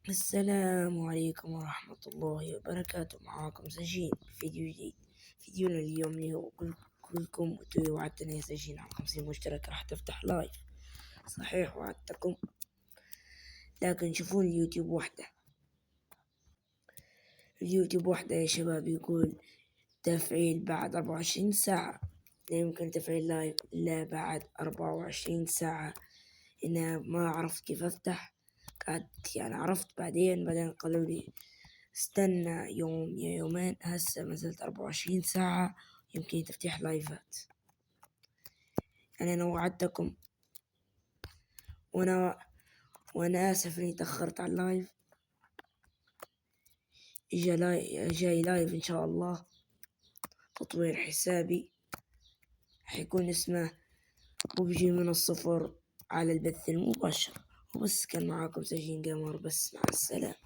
السلام عليكم ورحمة الله وبركاته. معاكم سجين فيديو جديد. فيديونا اليوم اللي هو كلكم وعدتني يا سجين على 50 مشترك راح تفتح لايف. صحيح وعدتكم، لكن شوفون اليوتيوب وحدة يا شباب. يقول تفعيل بعد 24 ساعة. لا يمكن تفعيل لايف إلا بعد 24 ساعة. أنا ما عرفت كيف أفتح، عرفت بعدين قالوا لي استنى يوم يا يومين. هسه ما زلت 24 ساعة يمكن تفتح لايفات. أنا وعدتكم، وأنا آسف إني تأخرت على اللايف. جاي لايف إن شاء الله، تطوير حسابي حيكون اسمه وبجي من الصفر على البث المباشر. وبس، كان معاكم سجين قمر. بس مع السلامة.